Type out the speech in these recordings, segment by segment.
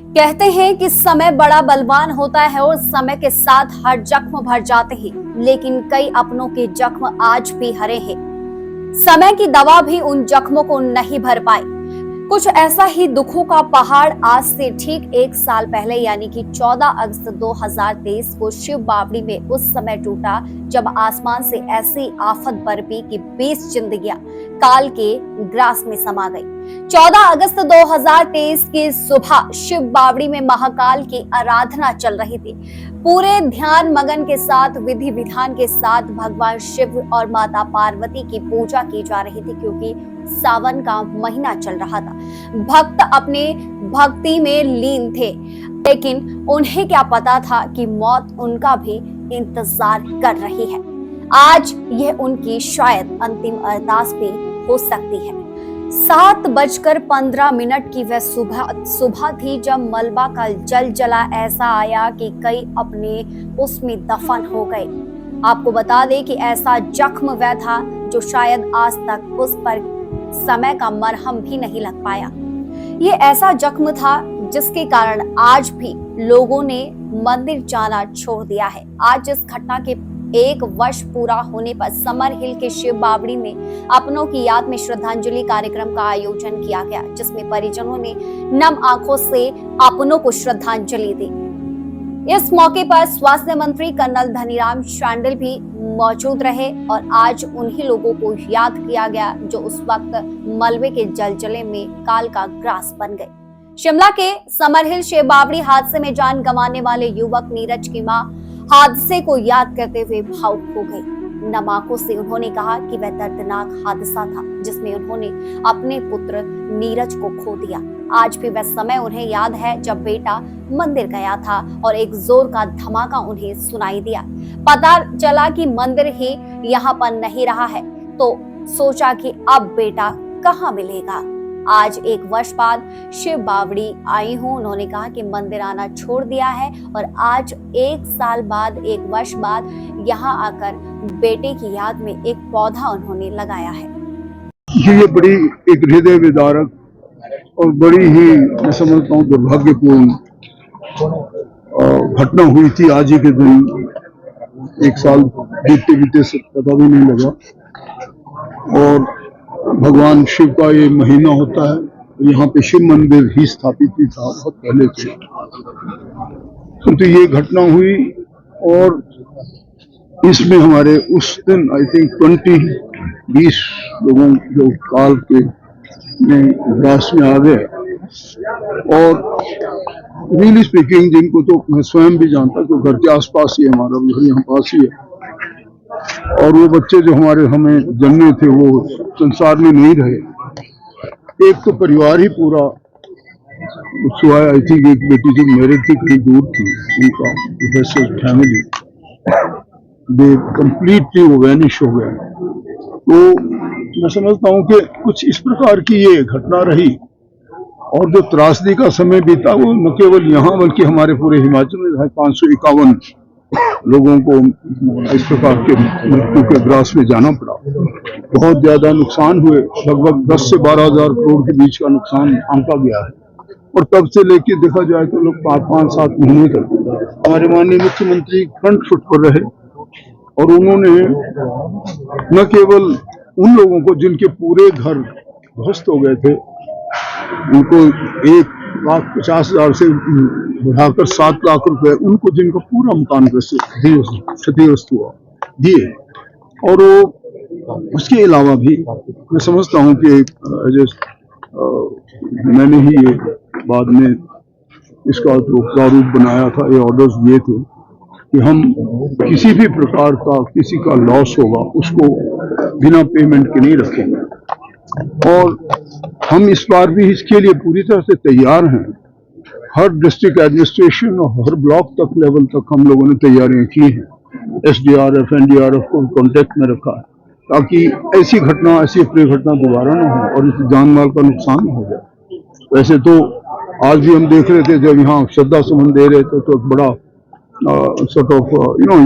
कहते हैं कि समय बड़ा बलवान होता है और समय के साथ हर जख्म भर जाते हैं, लेकिन कई अपनों के जख्म आज भी हरे हैं। समय की दवा भी उन जख्मों को नहीं भर पाई। कुछ ऐसा ही दुखों का पहाड़ आज से ठीक एक साल पहले यानी कि 14 अगस्त 2023 को शिव बावड़ी में उस समय टूटा जब आसमान से ऐसी आफत बरपी कि 20 जिंदगियां काल के ग्रास में समा गई। 14 अगस्त 2023 की सुबह शिव बावड़ी में महाकाल की आराधना चल रही थी। पूरे ध्यान मगन के साथ विधि विधान के साथ भगवान शिव और माता पार्वती की पूजा की जा रही थी, क्योंकि सावन का महीना चल रहा था। भक्त अपने भक्ति में लीन थे, लेकिन उन्हें क्या पता था कि मौत उनका भी इंतजार कर रही है। आज यह उनकी शायद अंतिम अरदास भी हो सकती है। 7:15 की वह सुबह थी जब मलबा का जला ऐसा आया कि कई अपने उसमें दफन हो गए। आपको बता दें कि ऐसा जख्म वह था जो शायद आज तक उस पर समय का मरहम भी नहीं लग पाया। ये ऐसा जख्म था जिसके कारण आज भी लोगों ने मंदिर जाना छोड़ दिया है। आज इस घटना के 1 वर्ष पूरा होने पर समर हिल के शिव बावड़ी में अपनों की याद में श्रद्धांजलि कार्यक्रम का आयोजन किया गया, जिसमें परिजनों ने नम आंखों से अपनों को श्रद्धांजलि दी। इस मौके पर स्वास्थ्य मंत्री कर्नल धनीराम शांडिल भी मौजूद रहे और आज उन्हीं लोगों को याद किया गया जो उस वक्त मलबे के जलजले में काल का ग्रास बन गए। शिमला के समरहिल शिव बावड़ी हादसे में जान गंवाने वाले युवक नीरज की मां हादसे को याद करते हुए भावुक हो गई। नम आंखों से उन्होंने कहा कि वह दर्दनाक हादसा था जिसमें उन्होंने अपने पुत्र नीरज को खो दिया। आज भी वह समय उन्हें याद है जब बेटा मंदिर गया था और एक जोर का धमाका उन्हें सुनाई दिया। पता चला कि मंदिर ही यहाँ पर नहीं रहा है, तो सोचा कि अब बेटा कहाँ मिलेगा। आज 1 वर्ष बाद शिव बावड़ी आई हूँ। उन्होंने कहा कि मंदिर आना छोड़ दिया है और आज 1 साल बाद 1 वर्ष बाद यहाँ आकर बेटे की याद में एक पौधा उन्होंने लगाया है। ये बड़ी एक हृदय विदारक और बड़ी ही मैं समझता हूँ दुर्भाग्यपूर्ण घटना हुई थी। आज ही के दिन 1 साल बीतते बीतते से पता भी नहीं लगा। और भगवान शिव का ये महीना होता है। यहाँ पे शिव मंदिर ही स्थापित ही था बहुत पहले से, तो ये घटना हुई और इसमें हमारे उस दिन आई थिंक 20 लोगों जो काल के ग्रास में आ गए। और रियली स्पीकिंग जिनको तो मैं स्वयं भी जानता तो घर के आसपास ही हमारा घर यहाँ पास ही है, और वो बच्चे जो हमें जन्मे थे वो संसार में नहीं रहे। एक तो परिवार ही पूरा सिवाय आई थिंक एक बेटी जो मैरिज थी कहीं दूर थी, उनका प्रोफेसर फैमिली दे कंप्लीटली वो वैनिश हो गए। तो मैं समझता हूँ कि कुछ इस प्रकार की ये घटना रही और जो त्रासदी का समय बीता वो न केवल यहाँ बल्कि हमारे पूरे हिमाचल में 551 लोगों को इस प्रकार के मृत्यु के ग्रास में जाना पड़ा। बहुत ज्यादा नुकसान हुए, लगभग 10 से 12 हजार करोड़ के बीच का नुकसान आंका गया है। और तब से लेके देखा जाए तो लोग 5-7 महीने तक हमारे माननीय मुख्यमंत्री फ्रंट फुट पर रहे और उन्होंने न केवल उन लोगों को जिनके पूरे घर ध्वस्त हो गए थे उनको 1,50,000 से बढ़ाकर 7 लाख रुपए उनको जिनका पूरा मकान क्षतिग्रस्त हुआ दिए। और वो उसके अलावा भी मैं समझता हूँ कि मैंने ही ये बाद में इसका जो प्रारूप बनाया था, ये ऑर्डर्स दिए थे कि हम किसी भी प्रकार का किसी का लॉस होगा उसको बिना पेमेंट के नहीं रखेंगे। और हम इस बार भी इसके लिए पूरी तरह से तैयार हैं। हर डिस्ट्रिक्ट एडमिनिस्ट्रेशन और हर ब्लॉक तक लेवल तक हम लोगों ने तैयारियां की हैं। SDRF NDRF को कांटेक्ट में रखा है ताकि ऐसी अप्रिय घटना दोबारा न हो और इस जान माल का नुकसान न हो जाए। वैसे तो आज भी हम देख रहे थे जब यहाँ श्रद्धा सुमन दे रहे थे तो बड़ा सॉर्ट ऑफ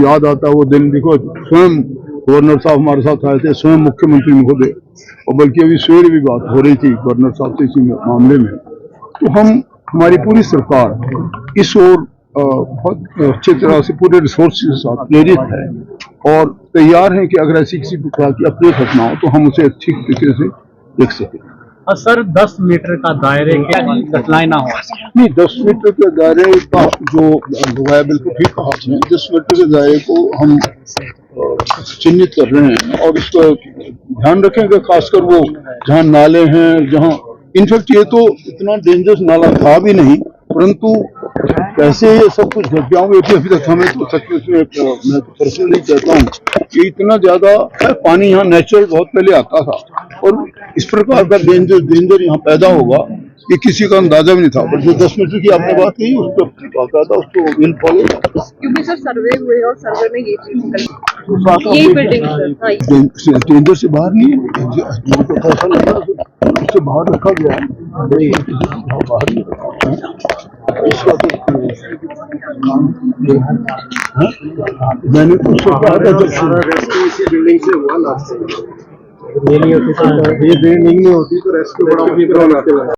याद आता है वो दिन। देखो स्वयं गवर्नर साहब हमारे साथ आए थे, स्वयं मुख्यमंत्री महोदय, और बल्कि अभी सवेरे भी बात हो रही थी गवर्नर साहब से इसी मामले में। तो हम हमारी पूरी सरकार इस ओर बहुत अच्छी तरह से पूरे रिसोर्स के साथ प्रेरित है और तैयार हैं कि अगर ऐसी किसी प्रकार की अपनी घटना हो तो हम उसे अच्छी तरीके से देख सकें। और सर 10 मीटर का दायरे क्या घटनाएं ना हो? नहीं, 10 मीटर के दायरे का जो है बिल्कुल ठीक कहा आपने। 10 मीटर के दायरे को हम चिन्हित कर रहे हैं और इसका ध्यान रखेंगे, खासकर वो जहाँ नाले हैं, जहाँ इनफैक्ट ये तो इतना डेंजरस नाला था भी नहीं, परंतु कैसे ये सब कुछ घट गया हूँ अभी तक हमें तो सच में मैं तो पर्सनली कहता हूँ कि इतना ज्यादा पानी यहाँ नेचुरल बहुत पहले आता था और इस प्रकार का डेंजर यहाँ पैदा होगा ये किसी का अंदाजा भी नहीं था। पर जो 10 मीटर की आपने बात कही उस पर बाकायदा उसको विल फॉलो, क्योंकि सर सर्वे हुए और सर्वे में ये चीज निकली, यही बिल्डिंग सर। हाँ, डेंजर से बाहर नहीं है, मेरे को ऐसा लगा उससे बाहर रखा गया है, बाहर नहीं रखा है। इसका तो मैंने तो उसको कहा था जब इसी बिल्डिंग से हुआ लास्ट ये नहीं होती तो ये बिल्डिंग नहीं होती तो रेस्क्यू बड़ा मुश्किल होना।